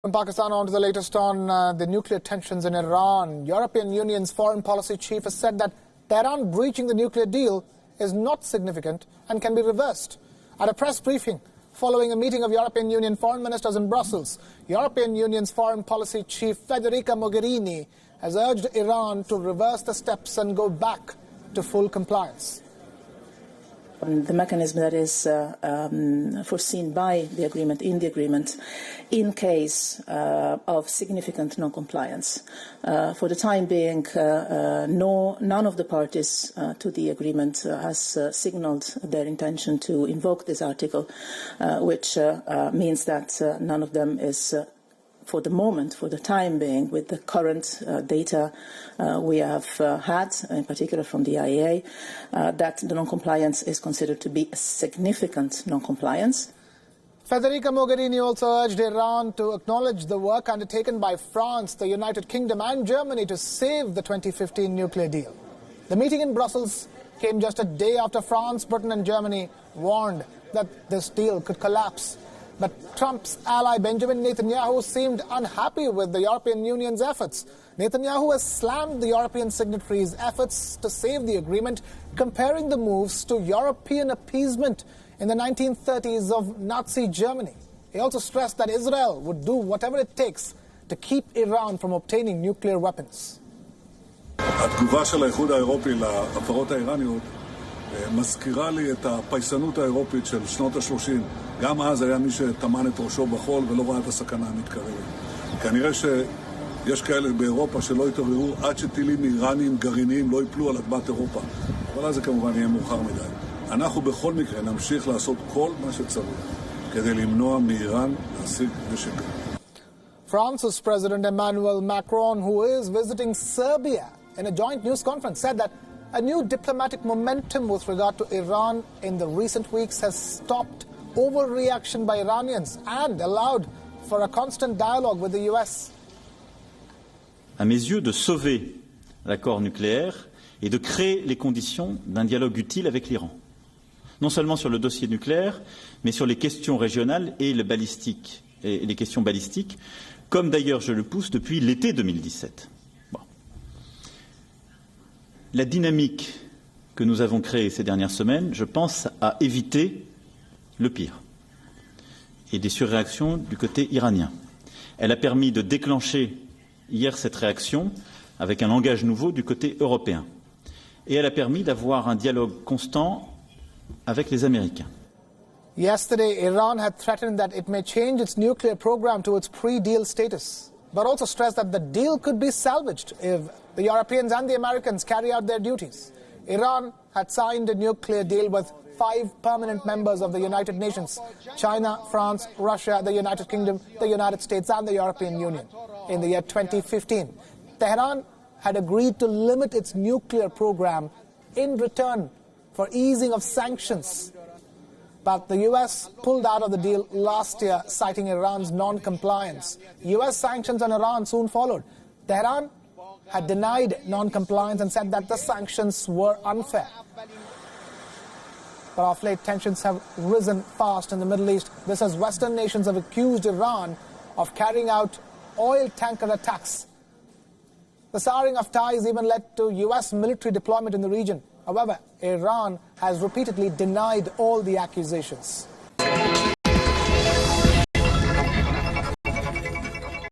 From Pakistan on to the latest on the nuclear tensions in Iran. European Union's foreign policy chief has said that Tehran breaching the nuclear deal is not significant and can be reversed. At a press briefing following a meeting of European Union foreign ministers in Brussels, European Union's foreign policy chief Federica Mogherini has urged Iran to reverse the steps and go back to full compliance. The mechanism that is foreseen by the agreement, in case of significant non-compliance. For the time being, none of the parties to the agreement has signaled their intention to invoke this article, which means that none of them is for the moment, for the time being, with the current data we have had, in particular from the IAEA, that the non-compliance is considered to be a significant non-compliance. Federica Mogherini also urged Iran to acknowledge the work undertaken by France, the United Kingdom and Germany to save the 2015 nuclear deal. The meeting in Brussels came just a day after France, Britain and Germany warned that this deal could collapse. But Trump's ally Benjamin Netanyahu seemed unhappy with the European Union's efforts. Netanyahu has slammed the European signatories' efforts to save the agreement, comparing the moves to European appeasement in the 1930s of Nazi Germany. He also stressed that Israel would do whatever it takes to keep Iran from obtaining nuclear weapons. התגובה של האיחוד האירופי להפרות האיראניות מזכירה לי את הפייסנות האירופית של שנות ה-30. גם אז היה מי שטמן את ראשו בחול ולא ראה את הסכנה המתקרבת. כנראה שיש כאלה באירופה שלא יתעוררו עד שטילים איראניים גרעיניים לא ייפלו על אדמת אירופה. אבל אז זה כמובן יהיה מאוחר מדי. אנחנו בכל מקרה נמשיך לעשות כל מה שצריך כדי למנוע מאיראן להשיג נשק. France's President Emmanuel Macron, who is visiting Serbia in a joint news conference, said that a new diplomatic momentum with regard to Iran in the recent weeks has stopped overreaction by Iranians and allowed for a constant dialogue with the US. À mes yeux, de sauver l'accord nucléaire et de créer les conditions d'un dialogue utile avec l'Iran. Non seulement sur le dossier nucléaire, mais sur les questions régionales et les questions balistiques, comme d'ailleurs je le pousse depuis l'été 2017. Bon. La dynamique que nous avons créée ces dernières semaines, je pense, a évité le pire et des surréactions du côté iranien. Elle a permis de déclencher hier cette réaction avec un langage nouveau du côté européen. Et elle a permis d'avoir un dialogue constant avec les Américains. Yesterday, Iran had threatened that it may change its nuclear program to its pre-deal status, but also stressed that the deal could be salvaged if the Europeans and the Americans carry out their duties. Iran had signed a nuclear deal with 5 permanent members of the United Nations: China, France, Russia, the United Kingdom, the United States and the European Union in the year 2015. Tehran had agreed to limit its nuclear program in return for easing of sanctions. But the US pulled out of the deal last year, citing Iran's non-compliance. US sanctions on Iran soon followed. Tehran had denied non-compliance and said that the sanctions were unfair. But of late, tensions have risen fast in the Middle East. This as Western nations have accused Iran of carrying out oil tanker attacks. The souring of ties even led to US military deployment in the region. However, Iran has repeatedly denied all the accusations.